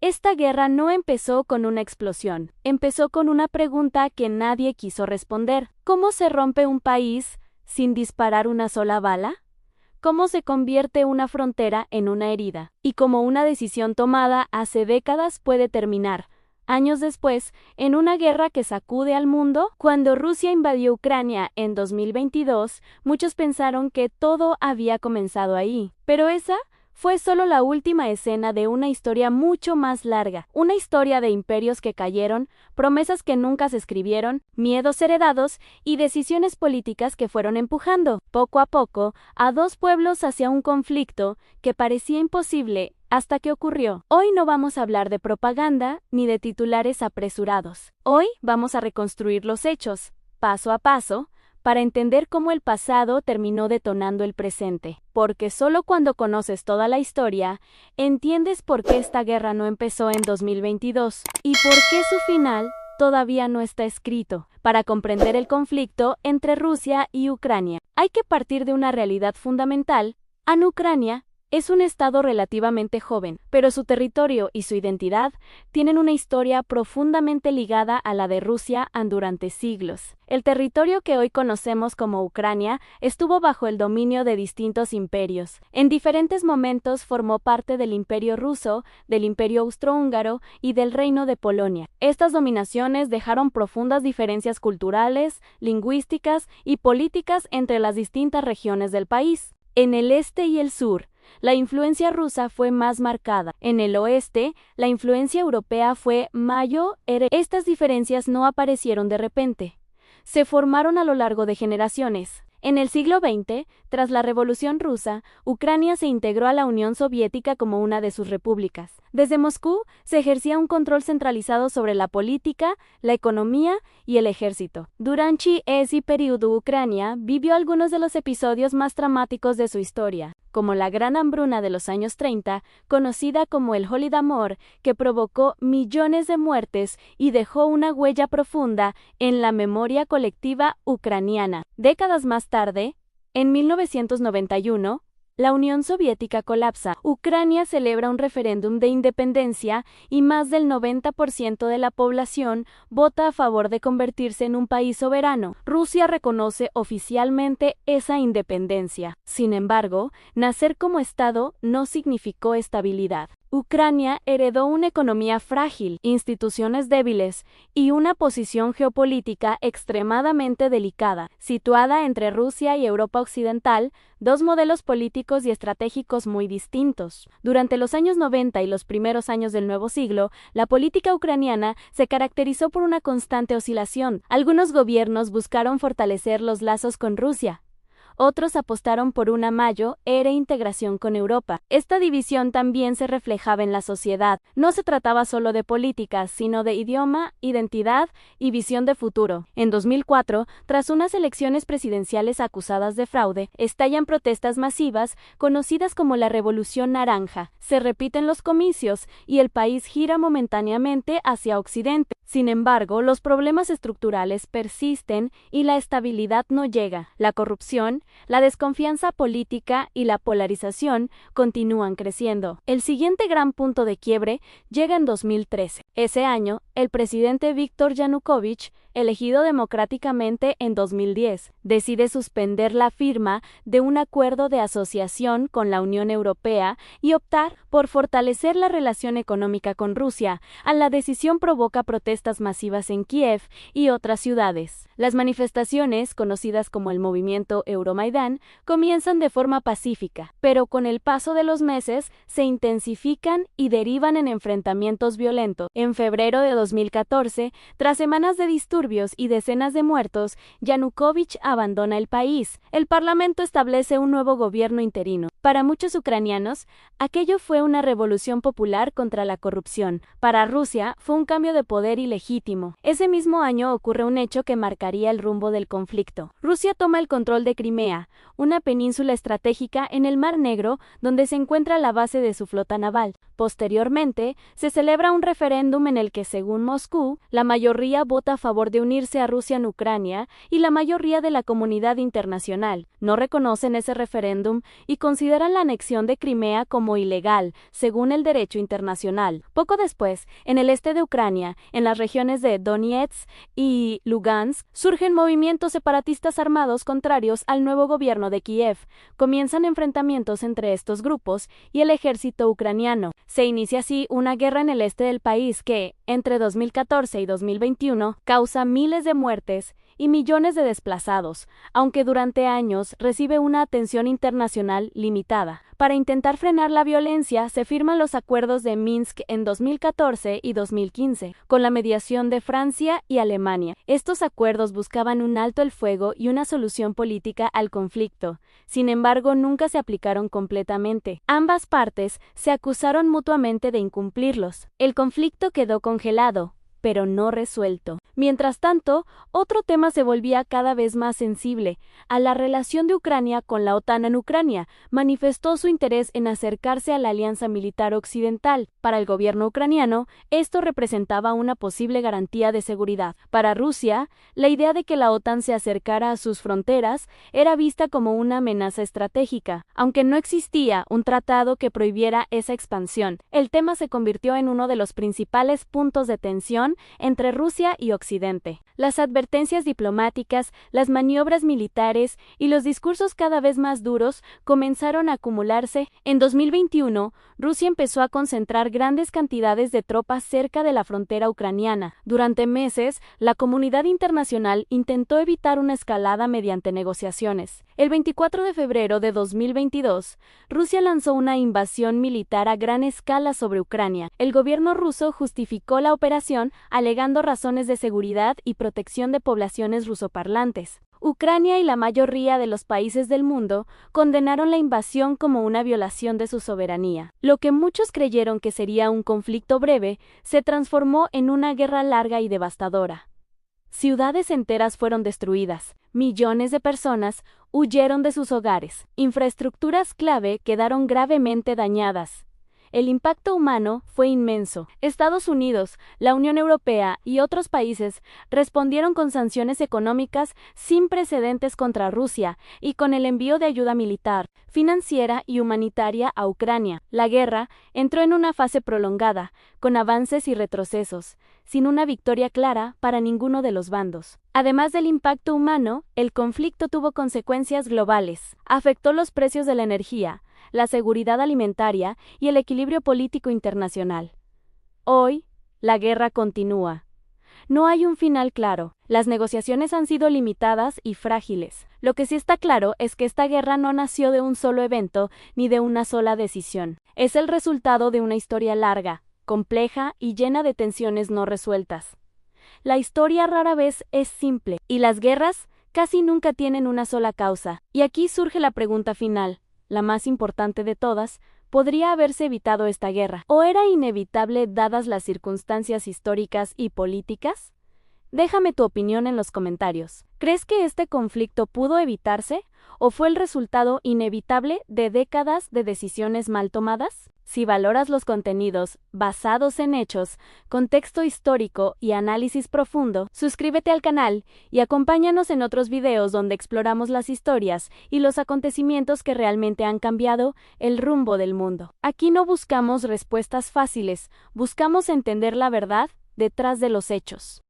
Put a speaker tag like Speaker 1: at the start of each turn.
Speaker 1: Esta guerra no empezó con una explosión, empezó con una pregunta que nadie quiso responder. ¿Cómo se rompe un país sin disparar una sola bala? ¿Cómo se convierte una frontera en una herida? Y cómo una decisión tomada hace décadas puede terminar, años después, en una guerra que sacude al mundo. Cuando Rusia invadió Ucrania en 2022, muchos pensaron que todo había comenzado ahí. Pero esa fue solo la última escena de una historia mucho más larga, una historia de imperios que cayeron, promesas que nunca se escribieron, miedos heredados y decisiones políticas que fueron empujando, poco a poco, a dos pueblos hacia un conflicto que parecía imposible hasta que ocurrió. Hoy no vamos a hablar de propaganda ni de titulares apresurados. Hoy vamos a reconstruir los hechos, paso a paso, para entender cómo el pasado terminó detonando el presente. Porque solo cuando conoces toda la historia, entiendes por qué esta guerra no empezó en 2022 y por qué su final todavía no está escrito. Para comprender el conflicto entre Rusia y Ucrania, hay que partir de una realidad fundamental. Ucrania es un estado relativamente joven, pero su territorio y su identidad tienen una historia profundamente ligada a la de Rusia durante siglos. El territorio que hoy conocemos como Ucrania estuvo bajo el dominio de distintos imperios. En diferentes momentos formó parte del Imperio Ruso, del Imperio Austrohúngaro y del Reino de Polonia. Estas dominaciones dejaron profundas diferencias culturales, lingüísticas y políticas entre las distintas regiones del país. En el este y el sur, la influencia rusa fue más marcada. En el oeste, la influencia europea fue mayor. Estas diferencias no aparecieron de repente. Se formaron a lo largo de generaciones. En el siglo XX, tras la Revolución Rusa, Ucrania se integró a la Unión Soviética como una de sus repúblicas. Desde Moscú se ejercía un control centralizado sobre la política, la economía y el ejército. Durante ese periodo, Ucrania vivió algunos de los episodios más dramáticos de su historia, como la Gran Hambruna de los años 30, conocida como el Holodomor, que provocó millones de muertes y dejó una huella profunda en la memoria colectiva ucraniana. Décadas más tarde, en 1991, la Unión Soviética colapsa. Ucrania celebra un referéndum de independencia y más del 90% de la población vota a favor de convertirse en un país soberano. Rusia reconoce oficialmente esa independencia. Sin embargo, nacer como Estado no significó estabilidad. Ucrania heredó una economía frágil, instituciones débiles y una posición geopolítica extremadamente delicada, situada entre Rusia y Europa Occidental, dos modelos políticos y estratégicos muy distintos. Durante los años 90 y los primeros años del nuevo siglo, la política ucraniana se caracterizó por una constante oscilación. Algunos gobiernos buscaron fortalecer los lazos con Rusia. Otros apostaron por una mayor integración con Europa. Esta división también se reflejaba en la sociedad. No se trataba solo de políticas, sino de idioma, identidad y visión de futuro. En 2004, tras unas elecciones presidenciales acusadas de fraude, estallan protestas masivas conocidas como la Revolución Naranja. Se repiten los comicios y el país gira momentáneamente hacia Occidente. Sin embargo, los problemas estructurales persisten y la estabilidad no llega. La corrupción, la desconfianza política y la polarización continúan creciendo. El siguiente gran punto de quiebre llega en 2013. Ese año, el presidente Viktor Yanukovych, elegido democráticamente en 2010, decide suspender la firma de un acuerdo de asociación con la Unión Europea y optar por fortalecer la relación económica con Rusia. La decisión provoca protestas masivas en Kiev y otras ciudades. Las manifestaciones, conocidas como el movimiento Euromaidán, comienzan de forma pacífica, pero con el paso de los meses se intensifican y derivan en enfrentamientos violentos. En febrero de 2014, tras semanas de disturbios y decenas de muertos, Yanukovych abandona el país. El parlamento establece un nuevo gobierno interino. Para muchos ucranianos, aquello fue una revolución popular contra la corrupción. Para Rusia, fue un cambio de poder ilegítimo. Ese mismo año ocurre un hecho que marcaría marcaría el rumbo del conflicto. Rusia toma el control de Crimea, una península estratégica en el Mar Negro donde se encuentra la base de su flota naval. Posteriormente, se celebra un referéndum en el que, según Moscú, la mayoría vota a favor de unirse a Rusia en Ucrania y la mayoría de la comunidad internacional no reconocen ese referéndum y consideran la anexión de Crimea como ilegal, según el derecho internacional. Poco después, en el este de Ucrania, en las regiones de Donetsk y Lugansk, surgen movimientos separatistas armados contrarios al nuevo gobierno de Kiev. Comienzan enfrentamientos entre estos grupos y el ejército ucraniano. Se inicia así una guerra en el este del país que, entre 2014 y 2021, causa miles de muertes y millones de desplazados, aunque durante años recibe una atención internacional limitada. Para intentar frenar la violencia, se firman los acuerdos de Minsk en 2014 y 2015, con la mediación de Francia y Alemania. Estos acuerdos buscaban un alto el fuego y una solución política al conflicto. Sin embargo, nunca se aplicaron completamente. Ambas partes se acusaron mutuamente de incumplirlos. El conflicto quedó congelado, pero no resuelto. Mientras tanto, otro tema se volvía cada vez más sensible. A la relación de Ucrania con la OTAN en Ucrania manifestó su interés en acercarse a la alianza militar occidental. Para el gobierno ucraniano, esto representaba una posible garantía de seguridad. Para Rusia, la idea de que la OTAN se acercara a sus fronteras era vista como una amenaza estratégica. Aunque no existía un tratado que prohibiera esa expansión, el tema se convirtió en uno de los principales puntos de tensión entre Rusia y Occidente. Las advertencias diplomáticas, las maniobras militares y los discursos cada vez más duros comenzaron a acumularse. En 2021, Rusia empezó a concentrar grandes cantidades de tropas cerca de la frontera ucraniana. Durante meses, la comunidad internacional intentó evitar una escalada mediante negociaciones. El 24 de febrero de 2022, Rusia lanzó una invasión militar a gran escala sobre Ucrania. El gobierno ruso justificó la operación alegando razones de seguridad y protección de poblaciones rusoparlantes. Ucrania y la mayoría de los países del mundo condenaron la invasión como una violación de su soberanía. Lo que muchos creyeron que sería un conflicto breve se transformó en una guerra larga y devastadora. Ciudades enteras fueron destruidas, millones de personas huyeron de sus hogares, infraestructuras clave quedaron gravemente dañadas. El impacto humano fue inmenso. Estados Unidos, la Unión Europea y otros países respondieron con sanciones económicas sin precedentes contra Rusia y con el envío de ayuda militar, financiera y humanitaria a Ucrania. La guerra entró en una fase prolongada, con avances y retrocesos, sin una victoria clara para ninguno de los bandos. Además del impacto humano, el conflicto tuvo consecuencias globales. Afectó los precios de la energía, la seguridad alimentaria y el equilibrio político internacional. Hoy, la guerra continúa. No hay un final claro. Las negociaciones han sido limitadas y frágiles. Lo que sí está claro es que esta guerra no nació de un solo evento ni de una sola decisión. Es el resultado de una historia larga, compleja y llena de tensiones no resueltas. La historia rara vez es simple, y las guerras casi nunca tienen una sola causa. Y aquí surge la pregunta final, la más importante de todas: ¿podría haberse evitado esta guerra? ¿O era inevitable dadas las circunstancias históricas y políticas? Déjame tu opinión en los comentarios. ¿Crees que este conflicto pudo evitarse? ¿O fue el resultado inevitable de décadas de decisiones mal tomadas? Si valoras los contenidos basados en hechos, contexto histórico y análisis profundo, suscríbete al canal y acompáñanos en otros videos donde exploramos las historias y los acontecimientos que realmente han cambiado el rumbo del mundo. Aquí no buscamos respuestas fáciles, buscamos entender la verdad detrás de los hechos.